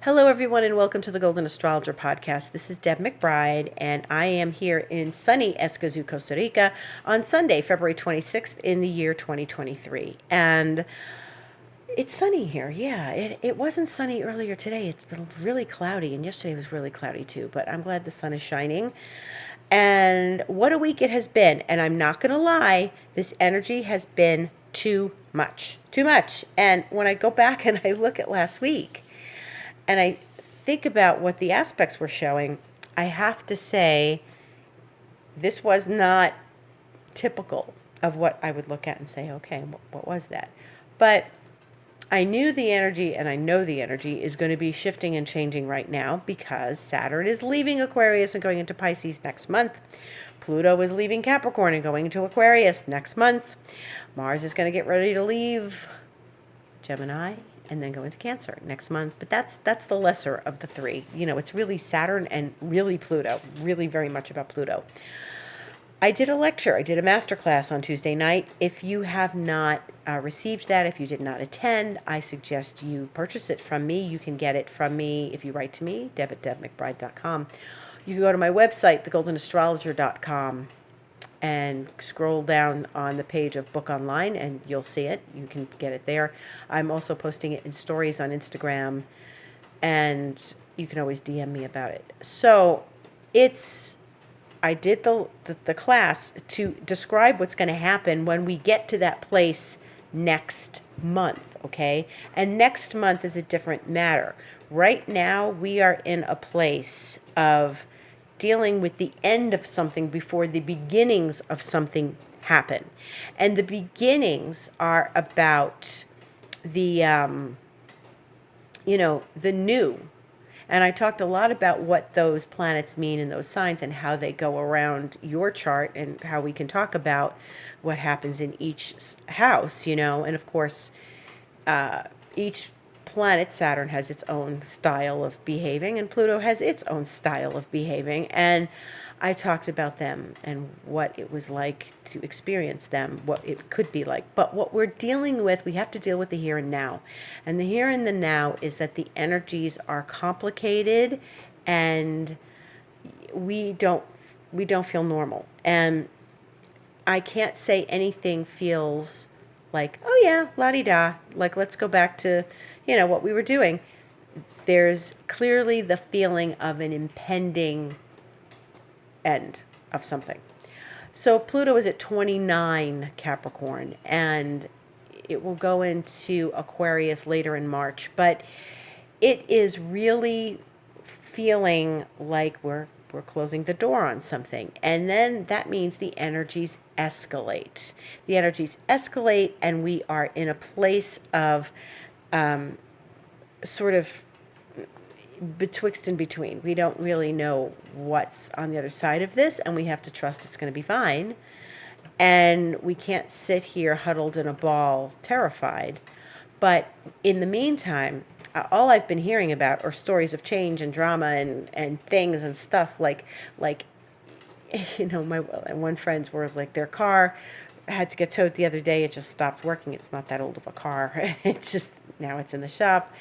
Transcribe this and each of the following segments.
Hello, everyone, and welcome to the Golden Astrologer Podcast. This is Deb McBride, and I am here in sunny Escazú, Costa Rica on Sunday, February 26th in the year 2023. And it's sunny here. Yeah, it wasn't sunny earlier today. It's been really cloudy, and yesterday was really cloudy too, but I'm glad the sun is shining. And what a week it has been. And I'm not going to lie, this energy has been too much. Too much. And when I go back and I look at last week, and I think about what the aspects were showing, I have to say this was not typical of what I would look at and say, okay, what was that? But I knew the energy, and I know the energy is going to be shifting and changing right now because Saturn is leaving Aquarius and going into Pisces next month. Pluto is leaving Capricorn and going into Aquarius next month. Mars is going to get ready to leave Gemini and then go into Cancer next month. But that's the lesser of the three. You know, it's really Saturn and really Pluto, really very much about Pluto. I did a lecture. I did a masterclass on Tuesday night. If you have not received that, if you did not attend, I suggest you purchase it from me. You can get it from me if you write to me, deb@debmcbride.com. You can go to my website, thegoldenastrologer.com, and scroll down on the page of Book Online, and you'll see it. You can get it there. I'm also posting it in stories on Instagram, and you can always DM me about it. So I did the class to describe what's going to happen when we get to that place next month, okay? And next month is a different matter. Right now, we are in a place of dealing with the end of something before the beginnings of something happen. And the beginnings are about the new. And I talked a lot about what those planets mean and those signs and how they go around your chart and how we can talk about what happens in each house, and of course, each planet, Saturn, has its own style of behaving, and Pluto has its own style of behaving. And I talked about them and what it was like to experience them, what it could be like. But what we're dealing with, we have to deal with the here and now. And the here and the now is that the energies are complicated, and we don't feel normal. And I can't say anything feels like, oh yeah, la-di-da, like let's go back to, what we were doing. There's clearly the feeling of an impending end of something. So Pluto is at 29 Capricorn, and it will go into Aquarius later in March, but it is really feeling like we're closing the door on something. And then that means the energies escalate. The energies escalate, and we are in a place of sort of betwixt and between. We don't really know what's on the other side of this, and we have to trust it's going to be fine. And we can't sit here huddled in a ball, terrified. But in the meantime, all I've been hearing about are stories of change and drama and things and stuff like my one friends were like, their car had to get towed the other day. It just stopped working. It's not that old of a car. It's just, now it's in the shop.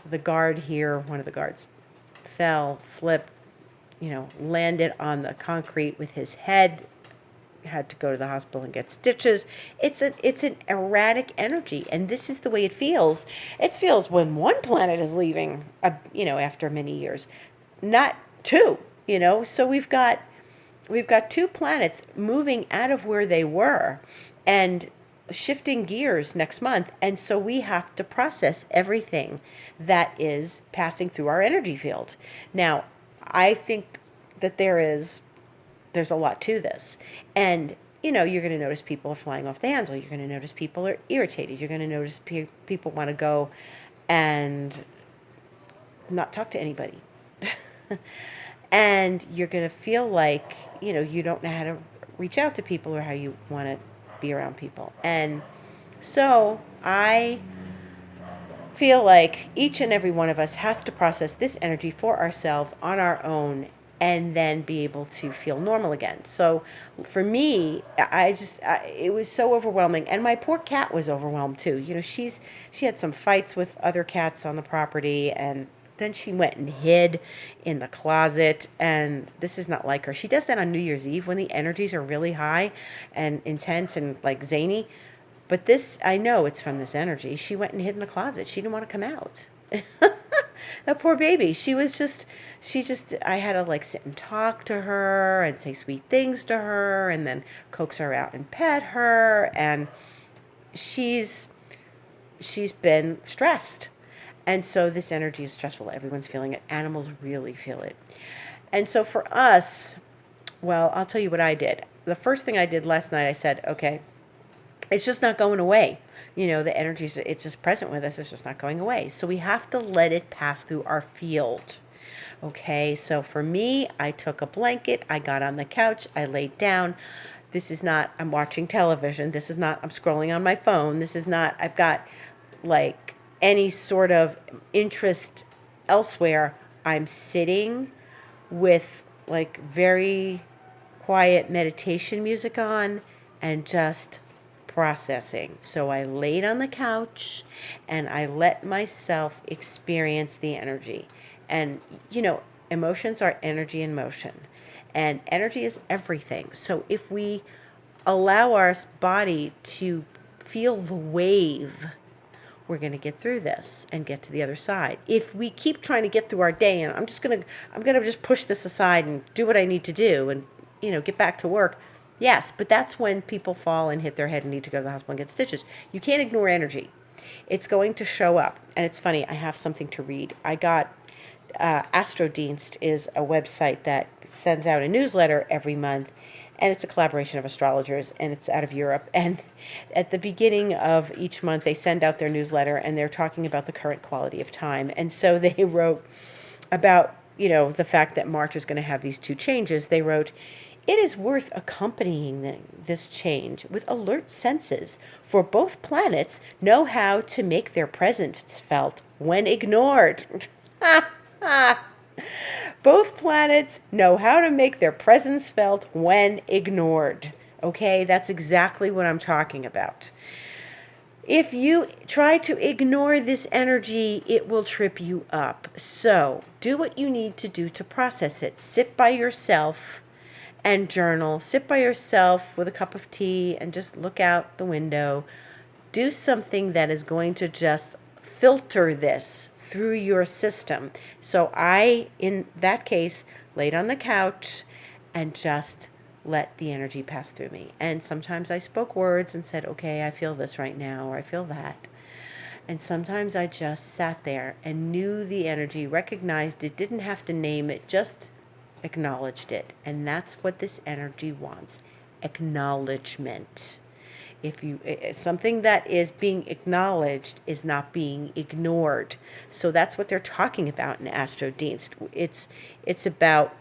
The guard here, one of the guards, fell, slipped, landed on the concrete with his head, had to go to the hospital and get stitches. It's an erratic energy, and this is the way it feels. It feels when one planet is leaving, after many years, not two, So we've got two planets moving out of where they were and shifting gears next month. And so we have to process everything that is passing through our energy field. Now, I think that there's a lot to this. And, you're going to notice people are flying off the handle. You're going to notice people are irritated. You're going to notice people want to go and not talk to anybody. And you're going to feel like, you don't know how to reach out to people or how you want to be around people. And so I feel like each and every one of us has to process this energy for ourselves on our own and then be able to feel normal again. So for me, it was so overwhelming. And my poor cat was overwhelmed too. She had some fights with other cats on the property, and Then she went and hid in the closet, and this is not like her. She does that on New Year's Eve when the energies are really high and intense and like zany. But this, I know it's from this energy. She went and hid in the closet. She didn't want to come out. That poor baby. I had to like sit and talk to her and say sweet things to her and then coax her out and pet her. And she's been stressed. And so this energy is stressful. Everyone's feeling it. Animals really feel it. And so for us, well, I'll tell you what I did. The first thing I did last night, I said, okay, it's just not going away. The energy, it's just present with us. It's just not going away. So we have to let it pass through our field. Okay, so for me, I took a blanket. I got on the couch. I laid down. This is not, I'm watching television. This is not, I'm scrolling on my phone. This is not, I've got like any sort of interest elsewhere. I'm sitting with like very quiet meditation music on and just processing. So I laid on the couch and I let myself experience the energy. And, emotions are energy in motion. And energy is everything. So if we allow our body to feel the wave, we're going to get through this and get to the other side. If we keep trying to get through our day and I'm going to just push this aside and do what I need to do and, get back to work. Yes, but that's when people fall and hit their head and need to go to the hospital and get stitches. You can't ignore energy. It's going to show up. And it's funny, I have something to read. I got Astrodienst is a website that sends out a newsletter every month. And it's a collaboration of astrologers, and it's out of Europe. And at the beginning of each month, they send out their newsletter, and they're talking about the current quality of time. And so they wrote about, the fact that March is going to have these two changes. They wrote, it is worth accompanying this change with alert senses, for both planets know how to make their presence felt when ignored. Both planets know how to make their presence felt when ignored. Okay, that's exactly what I'm talking about. If you try to ignore this energy, it will trip you up. So do what you need to do to process it. Sit by yourself and journal. Sit by yourself with a cup of tea and just look out the window. Do something that is going to just filter this through your system. So I, in that case, laid on the couch and just let the energy pass through me. And sometimes I spoke words and said, okay, I feel this right now, or I feel that. And sometimes I just sat there and knew the energy, recognized it, didn't have to name it, just acknowledged it. And that's what this energy wants, acknowledgement. Something that is being acknowledged is not being ignored. So that's what they're talking about in Astrodienst. It's about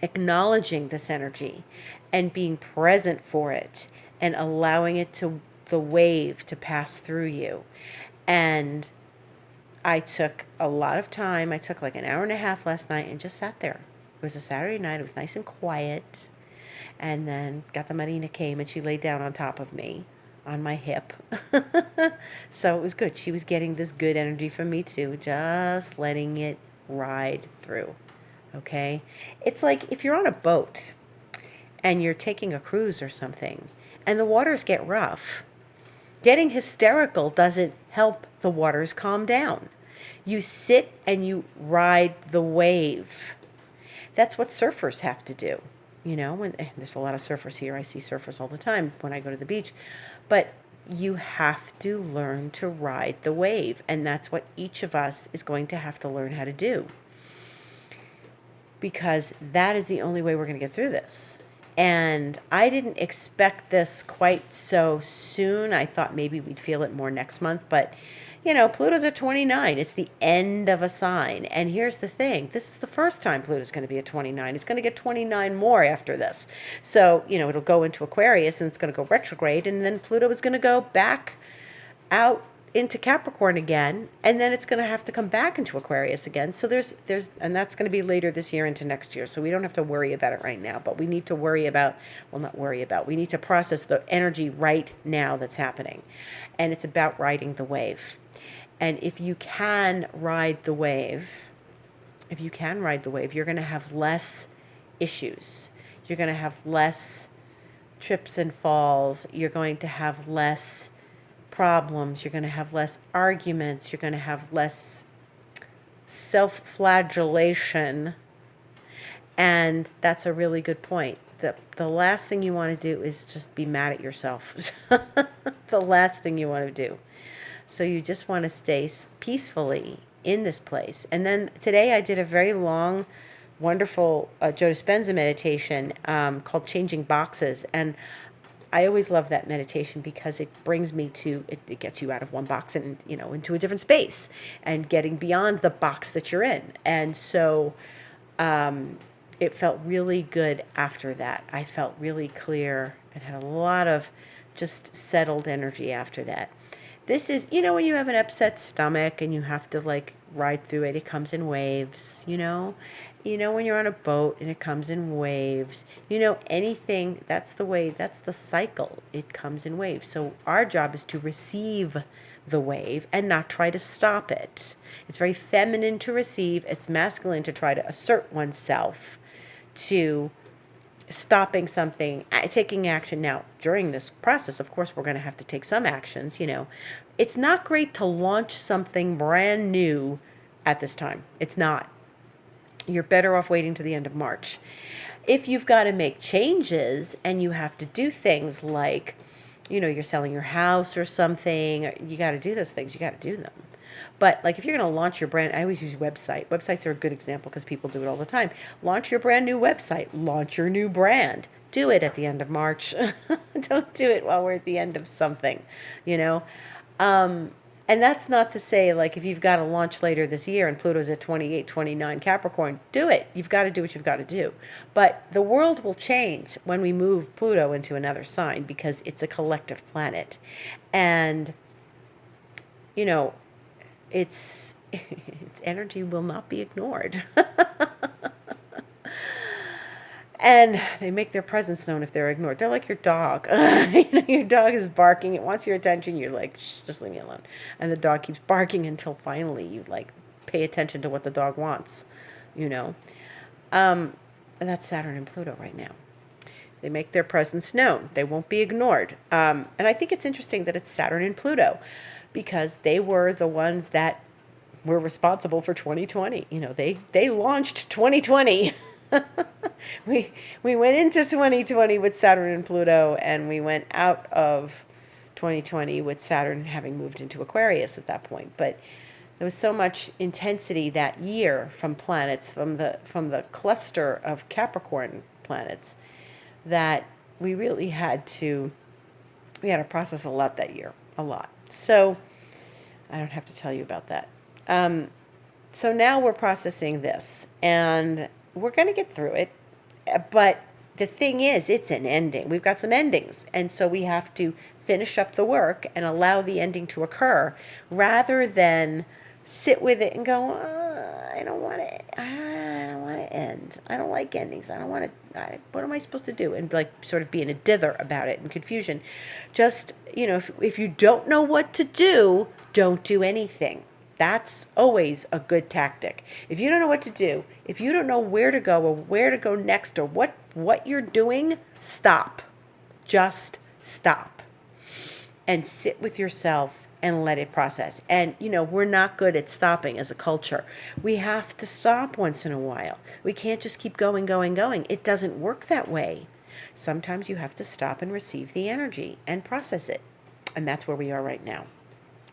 acknowledging this energy and being present for it and allowing it to the wave to pass through you. And I took a lot of time. I took like an hour and a half last night and just sat there. It was a Saturday night. It was nice and quiet. And then Gata Marina came and she laid down on top of me, on my hip. So it was good. She was getting this good energy from me too, just letting it ride through. Okay? It's like if you're on a boat and you're taking a cruise or something and the waters get rough, getting hysterical doesn't help the waters calm down. You sit and you ride the wave. That's what surfers have to do. When there's a lot of surfers here. I see surfers all the time when I go to the beach. But you have to learn to ride the wave. And that's what each of us is going to have to learn how to do. Because that is the only way we're going to get through this. And I didn't expect this quite so soon. I thought maybe we'd feel it more next month. But, Pluto's at 29. It's the end of a sign. And here's the thing. This is the first time Pluto's going to be at 29. It's going to get 29 more after this. So, it'll go into Aquarius and it's going to go retrograde. And then Pluto is going to go back out into Capricorn again. And then it's going to have to come back into Aquarius again. So and that's going to be later this year into next year. So we don't have to worry about it right now. But we need to we need to process the energy right now that's happening. And it's about riding the wave. And if you can ride the wave, you're going to have less issues. You're going to have less trips and falls. You're going to have less problems. You're going to have less arguments. You're going to have less self-flagellation. And that's a really good point. The last thing you want to do is just be mad at yourself. The last thing you want to do. So you just want to stay peacefully in this place. And then today I did a very long, wonderful Joe Dispenza meditation called Changing Boxes. And I always love that meditation because it brings me to, it gets you out of one box and, into a different space and getting beyond the box that you're in. And so it felt really good after that. I felt really clear and had a lot of just settled energy after that. This is, when you have an upset stomach and you have to ride through it, it comes in waves, when you're on a boat and it comes in waves, anything, that's the cycle. It comes in waves. So our job is to receive the wave and not try to stop it. It's very feminine to receive. It's masculine to try to assert oneself to stopping something, taking action. Now, during this process, of course, we're going to have to take some actions, It's not great to launch something brand new at this time. It's not. You're better off waiting to the end of March. If you've got to make changes and you have to do things like, you're selling your house or something, you got to do those things. You got to do them. But if you're going to launch your brand, I always use website. Websites are a good example because people do it all the time. Launch your brand new website. Launch your new brand. Do it at the end of March. Don't do it while we're at the end of something, And that's not to say, if you've got to launch later this year and Pluto's at 28, 29 Capricorn, do it. You've got to do what you've got to do. But the world will change when we move Pluto into another sign because it's a collective planet. And, its energy will not be ignored. And they make their presence known if they're ignored. They're like your dog. Your dog is barking. It wants your attention. You're like, shh, just leave me alone. And the dog keeps barking until finally you pay attention to what the dog wants, And that's Saturn and Pluto right now. They make their presence known. They won't be ignored. And I think it's interesting that it's Saturn and Pluto because they were the ones that were responsible for 2020. They launched 2020. We went into 2020 with Saturn and Pluto, and we went out of 2020 with Saturn having moved into Aquarius at that point. But there was so much intensity that year from planets, from the cluster of Capricorn planets, that we really had to process a lot that year, a lot. So I don't have to tell you about that. So now we're processing this, and we're going to get through it. But the thing is, it's an ending. We've got some endings. And so we have to finish up the work and allow the ending to occur rather than sit with it and go, I don't want it. I don't want to end. I don't like endings. I don't want to. What am I supposed to do? And sort of be in a dither about it and confusion. Just, if you don't know what to do, don't do anything. That's always a good tactic. If you don't know what to do, if you don't know where to go or where to go next or what you're doing, stop. Just stop. And sit with yourself and let it process. And, we're not good at stopping as a culture. We have to stop once in a while. We can't just keep going. It doesn't work that way. Sometimes you have to stop and receive the energy and process it. And that's where we are right now.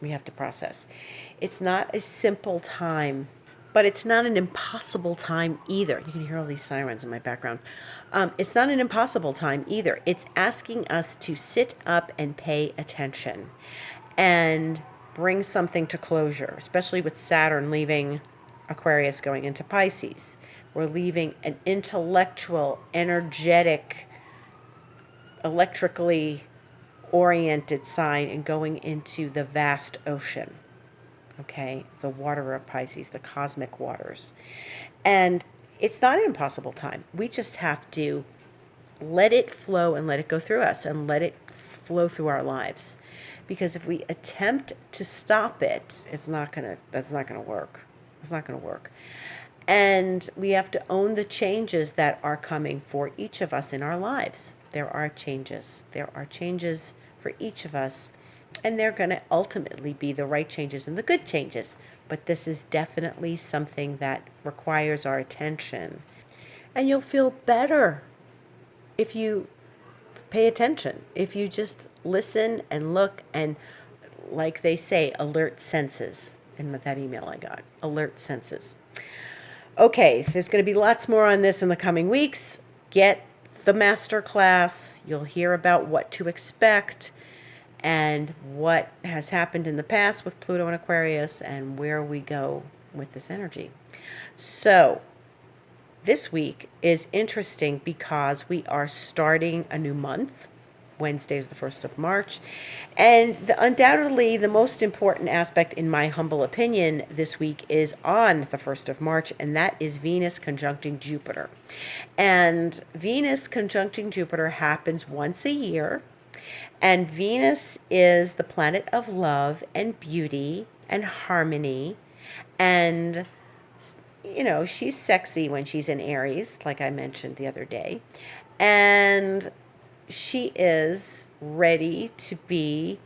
We have to process. It's not a simple time, but it's not an impossible time either. You can hear all these sirens in my background. It's not an impossible time either. It's asking us to sit up and pay attention and bring something to closure, especially with Saturn leaving Aquarius going into Pisces. We're leaving an intellectual, energetic, electrically oriented sign and going into the vast ocean. Okay, the water of Pisces, the cosmic waters. And it's not an impossible time. We just have to let it flow and let it go through us and let it flow through our lives. Because if we attempt to stop it, that's not gonna work. It's not gonna work. And we have to own the changes that are coming for each of us in our lives. There are changes. There are changes for each of us, and they're going to ultimately be the right changes and the good changes. But this is definitely something that requires our attention. And you'll feel better if you pay attention, if you just listen and look and, like they say, alert senses. And with that email I got, alert senses. Okay, there's going to be lots more on this in the coming weeks. Get the master class. You'll hear about what to expect and what has happened in the past with Pluto and Aquarius and where we go with this energy. So, this week is interesting because we are starting a new month. Wednesday is the 1st of March. And undoubtedly, the most important aspect, in my humble opinion, this week is on the 1st of March, and that is Venus conjuncting Jupiter. And Venus conjuncting Jupiter happens once a year, and Venus is the planet of love and beauty and harmony. And, you know, she's sexy when she's in Aries, like I mentioned the other day. And she is ready to be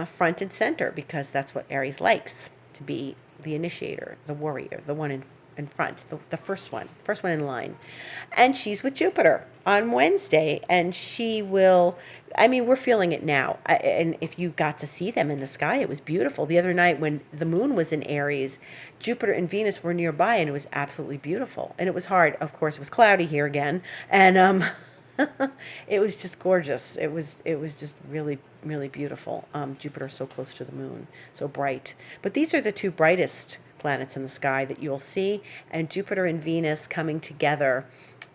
front and center because that's what Aries likes, to be the initiator, the warrior, the one in front, the first one in line. And she's with Jupiter on Wednesday, and she will, I mean, we're feeling it now. And if you got to see them in the sky, it was beautiful. The other night when the moon was in Aries, Jupiter and Venus were nearby, and it was absolutely beautiful. And it was hard. Of course, it was cloudy here again. And, it was just gorgeous. It was just really, really beautiful. Jupiter so close to the moon, so bright. But these are the two brightest planets in the sky that you'll see, and Jupiter and Venus coming together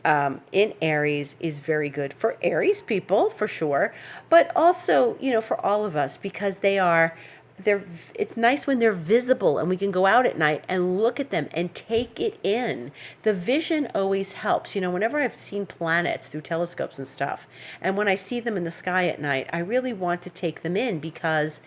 in Aries is very good for Aries people, for sure, but also, you know, for all of us, because it's nice when they're visible and we can go out at night and look at them and take it in. The vision always helps. You know, whenever I've seen planets through telescopes and stuff, and when I see them in the sky at night, I really want to take them in because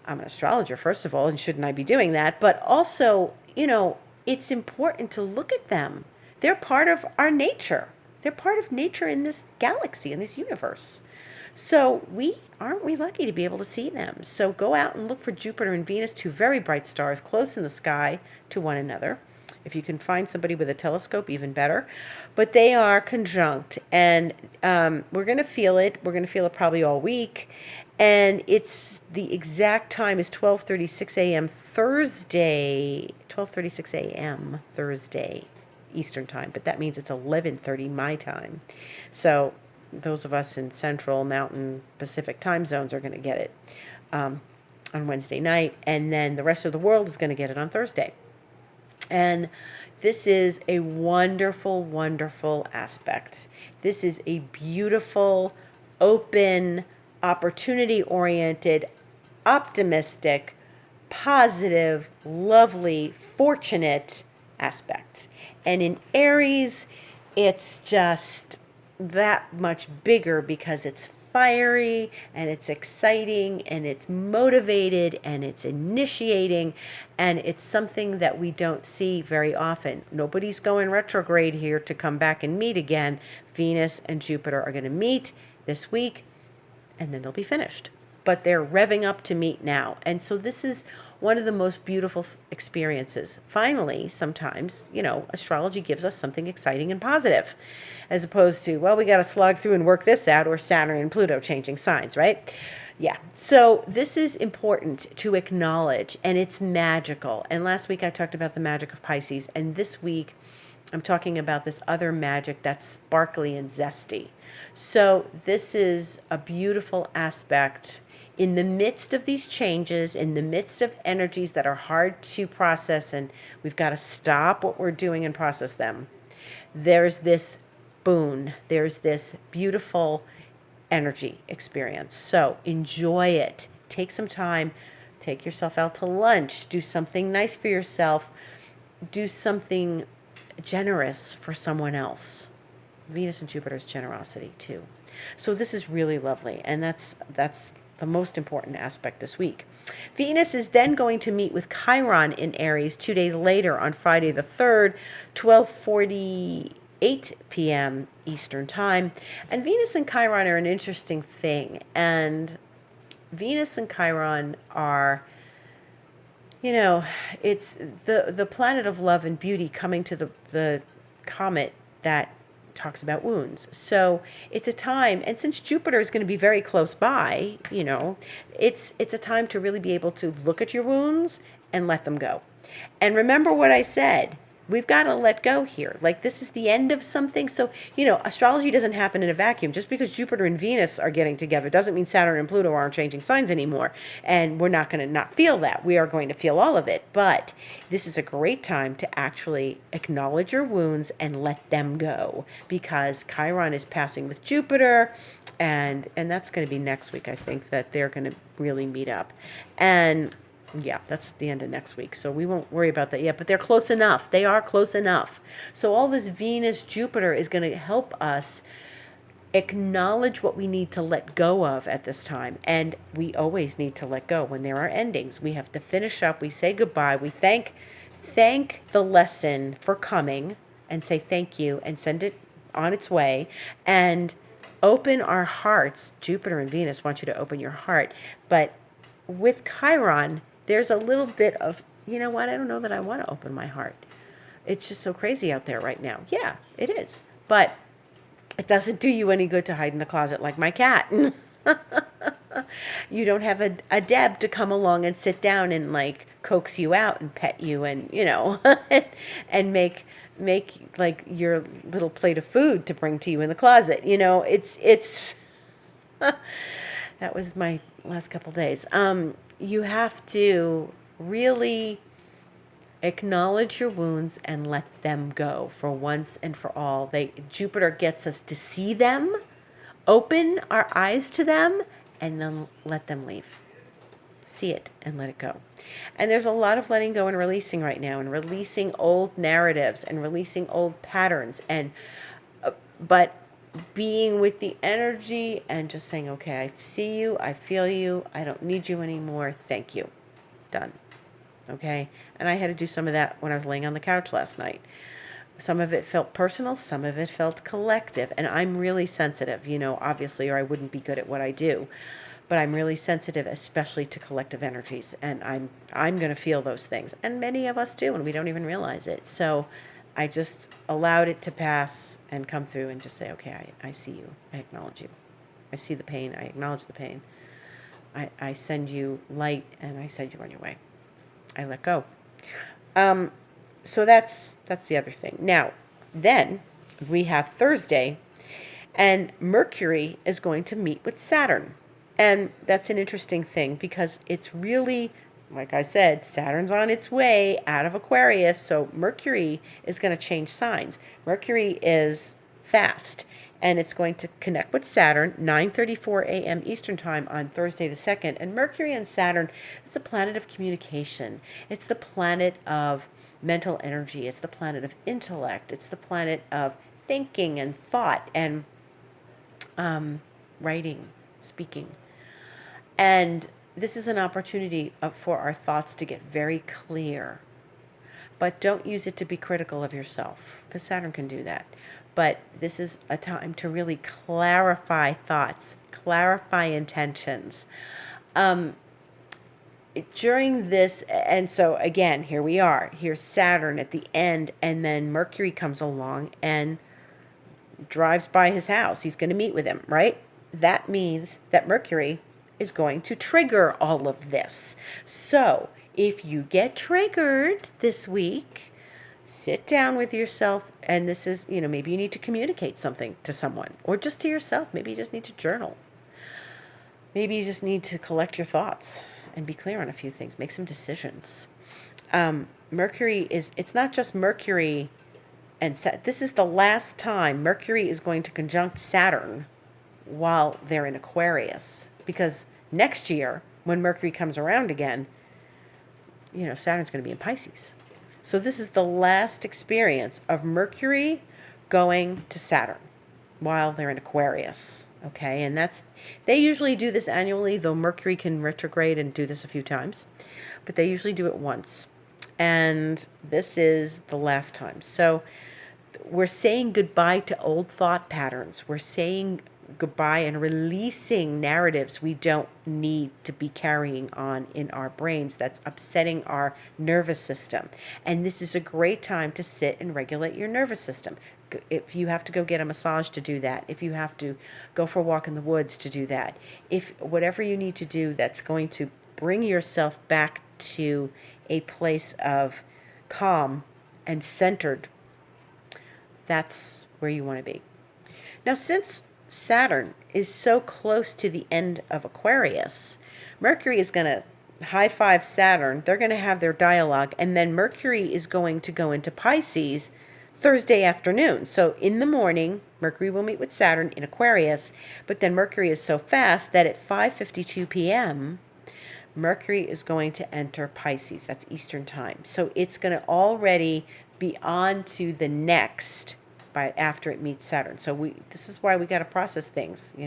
I'm an astrologer, first of all, and shouldn't I be doing that? But also, you know, it's important to look at them. They're part of our nature. They're part of nature in this galaxy, in this universe. So aren't we lucky to be able to see them? So go out and look for Jupiter and Venus, two very bright stars close in the sky to one another. If you can find somebody with a telescope, even better. But they are conjunct, and we're going to feel it. We're going to feel it probably all week. And it's the exact time is 12:36 a.m. Thursday, 12:36 a.m. Thursday Eastern time. But that means it's 11:30 my time. So those of us in Central, Mountain, Pacific time zones are going to get it on Wednesday night, and then the rest of the world is going to get it on Thursday. And this is a wonderful, wonderful aspect. This is a beautiful, open, opportunity-oriented, optimistic, positive, lovely, fortunate aspect. And in Aries, it's just that much bigger because it's fiery and it's exciting and it's motivated and it's initiating, and it's something that we don't see very often. Nobody's going retrograde here to come back and meet again. Venus and Jupiter are going to meet this week and then they'll be finished. But they're revving up to meet now. And so this is one of the most beautiful experiences. Finally, sometimes, you know, astrology gives us something exciting and positive, as opposed to, well, we got to slog through and work this out, or Saturn and Pluto changing signs, right? Yeah. So this is important to acknowledge, and it's magical. And last week I talked about the magic of Pisces, and this week I'm talking about this other magic that's sparkly and zesty. So this is a beautiful aspect in the midst of these changes, in the midst of energies that are hard to process, and we've got to stop what we're doing and process them. There's this boon. There's this beautiful energy experience. So enjoy it. Take some time. Take yourself out to lunch. Do something nice for yourself. Do something generous for someone else. Venus and Jupiter's generosity too. So this is really lovely, and that's the most important aspect this week. Venus is then going to meet with Chiron in Aries 2 days later on Friday the 3rd, 12:48 p.m. Eastern Time. And Venus and Chiron are an interesting thing. And Venus and Chiron are, it's the planet of love and beauty coming to the comet that talks about wounds. So it's a time, and since Jupiter is going to be very close by, it's a time to really be able to look at your wounds and let them go. And remember what I said. We've got to let go here. Like, this is the end of something. So, astrology doesn't happen in a vacuum. Just because Jupiter and Venus are getting together doesn't mean Saturn and Pluto aren't changing signs anymore. And we're not going to not feel that. We are going to feel all of it. But this is a great time to actually acknowledge your wounds and let them go, because Chiron is passing with Jupiter. And that's going to be next week, I think, that they're going to really meet up. And yeah, that's the end of next week. So we won't worry about that yet, but they're close enough. They are close enough. So all this Venus, Jupiter is going to help us acknowledge what we need to let go of at this time. And we always need to let go when there are endings. We have to finish up. We say goodbye. We thank the lesson for coming and say thank you and send it on its way and open our hearts. Jupiter and Venus want you to open your heart. But with Chiron, there's a little bit of, I don't know that I want to open my heart. It's just so crazy out there right now. Yeah, it is. But it doesn't do you any good to hide in the closet like my cat. You don't have a Deb to come along and sit down and like coax you out and pet you and, and make like your little plate of food to bring to you in the closet. It's that was my last couple days. You have to really acknowledge your wounds and let them go for once and for all. Jupiter gets us to see them, open our eyes to them, and then let them leave. See it and let it go. And there's a lot of letting go and releasing right now, and releasing old narratives and releasing old patterns, and but being with the energy and just saying, okay, I see you, I feel you, I don't need you anymore, thank you, done. Okay? And I had to do some of that when I was laying on the couch last night. Some of it felt personal, some of it felt collective, and I'm really sensitive, obviously, or I wouldn't be good at what I do. But I'm really sensitive, especially to collective energies, and I'm going to feel those things, and many of us do, and we don't even realize it. So I just allowed it to pass and come through and just say, okay, I see you. I acknowledge you. I see the pain. I acknowledge the pain. I send you light, and I send you on your way. I let go. So that's the other thing. Now, then we have Thursday, and Mercury is going to meet with Saturn. And that's an interesting thing because it's really, like I said, Saturn's on its way out of Aquarius, so Mercury is going to change signs. Mercury is fast, and it's going to connect with Saturn, 9:34 a.m. Eastern Time on Thursday the 2nd. And Mercury and Saturn, it's a planet of communication. It's the planet of mental energy. It's the planet of intellect. It's the planet of thinking and thought and writing, speaking. And this is an opportunity for our thoughts to get very clear. But don't use it to be critical of yourself, because Saturn can do that. But this is a time to really clarify thoughts, clarify intentions. During this, and so again, here we are. Here's Saturn at the end, and then Mercury comes along and drives by his house. He's going to meet with him, right? That means that Mercury is going to trigger all of this. So if you get triggered this week, sit down with yourself, and this is, maybe you need to communicate something to someone, or just to yourself. Maybe you just need to journal. Maybe you just need to collect your thoughts and be clear on a few things. Make some decisions. Mercury it's not just Mercury and this is the last time Mercury is going to conjunct Saturn while they're in Aquarius. Because next year, when Mercury comes around again, Saturn's going to be in Pisces. So this is the last experience of Mercury going to Saturn. while they're in Aquarius. Okay, and they usually do this annually, though Mercury can retrograde and do this a few times, but they usually do it once. And this is the last time. So we're saying goodbye to old thought patterns. We're saying goodbye and releasing narratives we don't need to be carrying on in our brains that's upsetting our nervous system. And this is a great time to sit and regulate your nervous system. If you have to go get a massage to do that, if you have to go for a walk in the woods to do that, if whatever you need to do that's going to bring yourself back to a place of calm and centered, that's where you want to be. Now, since Saturn is so close to the end of Aquarius, Mercury is going to high five Saturn. They're going to have their dialogue, and then Mercury is going to go into Pisces Thursday afternoon. So in the morning, Mercury will meet with Saturn in Aquarius, but then Mercury is so fast that at 5:52 p.m., Mercury is going to enter Pisces. That's Eastern time. So it's going to already be on to the next after it meets Saturn. So this is why we got to process things, we've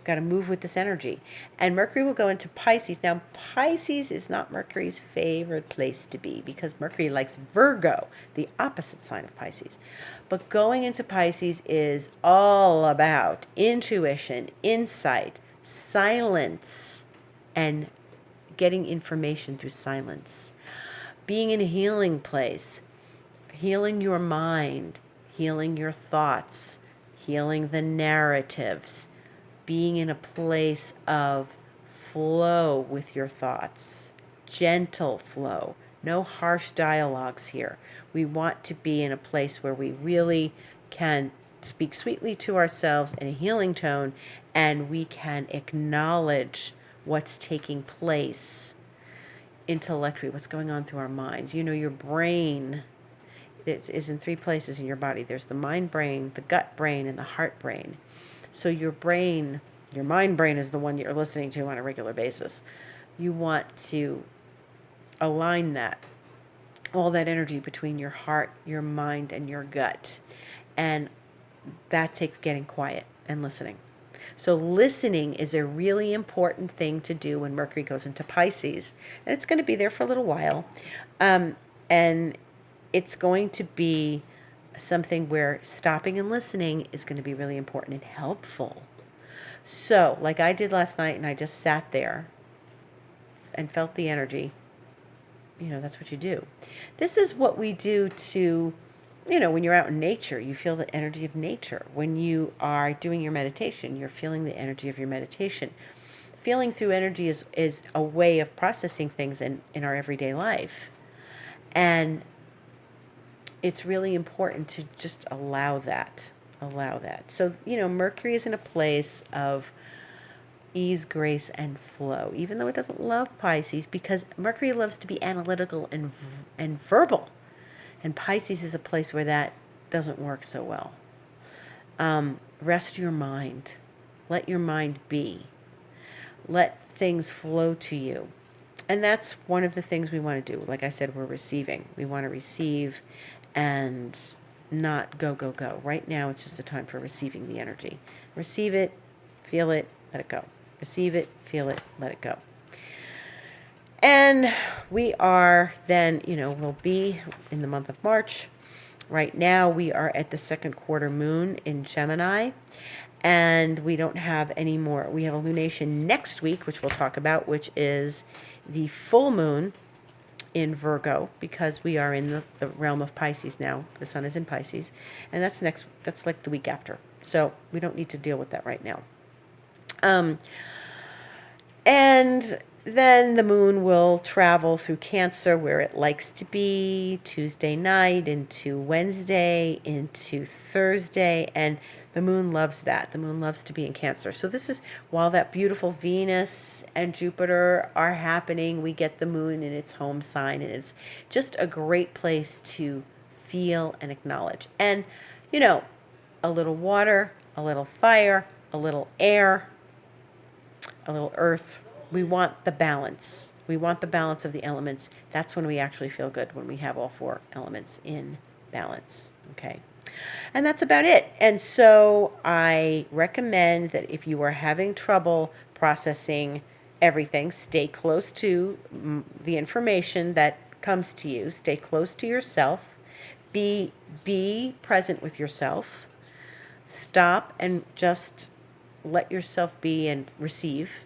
got to move with this energy. And Mercury will go into Pisces. Now, Pisces is not Mercury's favorite place to be because Mercury likes Virgo, the opposite sign of Pisces. But going into Pisces is all about intuition, insight, silence, and getting information through silence. Being in a healing place, healing your mind, healing your thoughts, healing the narratives, being in a place of flow with your thoughts, gentle flow, no harsh dialogues here. We want to be in a place where we really can speak sweetly to ourselves in a healing tone, and we can acknowledge what's taking place intellectually, what's going on through our minds. Your brain is in three places in your body. There's the mind brain, the gut brain, and the heart brain. So your mind brain is the one you're listening to on a regular basis. You want to align all that energy between your heart, your mind, and your gut. And that takes getting quiet and listening. So listening is a really important thing to do when Mercury goes into Pisces. And it's going to be there for a little while. And it's going to be something where stopping and listening is going to be really important and helpful. So, like I did last night, and I just sat there and felt the energy. That's what you do. This is what we do to, when you're out in nature, you feel the energy of nature. When you are doing your meditation, you're feeling the energy of your meditation. Feeling through energy is a way of processing things in our everyday life. And it's really important to just allow that. So, Mercury is in a place of ease, grace, and flow, even though it doesn't love Pisces, because Mercury loves to be analytical and verbal. And Pisces is a place where that doesn't work so well. Rest your mind. Let your mind be. Let things flow to you. And that's one of the things we want to do. Like I said, we're receiving. We want to receive and not go, go, go. Right now, it's just a time for receiving the energy. Receive it, feel it, let it go. Receive it, feel it, let it go. And we are then, we'll be in the month of March. Right now, we are at the second quarter moon in Gemini. And we don't have any more. We have a lunation next week, which we'll talk about, which is the full moon in Virgo, because we are in the realm of Pisces now. The sun is in Pisces. And that's like the week after. So we don't need to deal with that right now. And then the moon will travel through Cancer, where it likes to be, Tuesday night into Wednesday into Thursday, and the moon loves that. The moon loves to be in Cancer. So this is, while that beautiful Venus and Jupiter are happening, we get the moon in its home sign, and it's just a great place to feel and acknowledge. And, a little water, a little fire, a little air, a little earth. We want the balance. We want the balance of the elements. That's when we actually feel good, when we have all four elements in balance. Okay. And that's about it. And so I recommend that if you are having trouble processing everything, stay close to the information that comes to you. Stay close to yourself. Be present with yourself. Stop and just let yourself be and receive.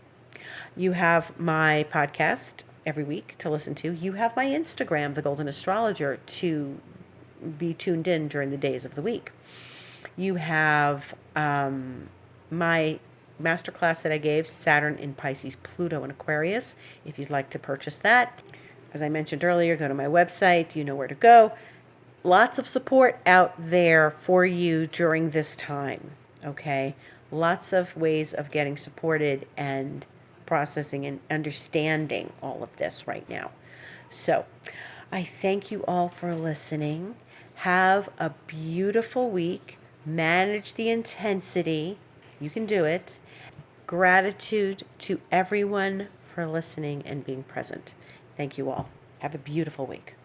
You have my podcast every week to listen to. You have my Instagram, The Golden Astrologer, to be tuned in during the days of the week. You have my masterclass that I gave, Saturn in Pisces, Pluto in Aquarius, if you'd like to purchase that. As I mentioned earlier, go to my website. You know where to go. Lots of support out there for you during this time, okay? Lots of ways of getting supported and processing and understanding all of this right now. So I thank you all for listening. Have a beautiful week. Manage the intensity. You can do it. Gratitude to everyone for listening and being present. Thank you all. Have a beautiful week.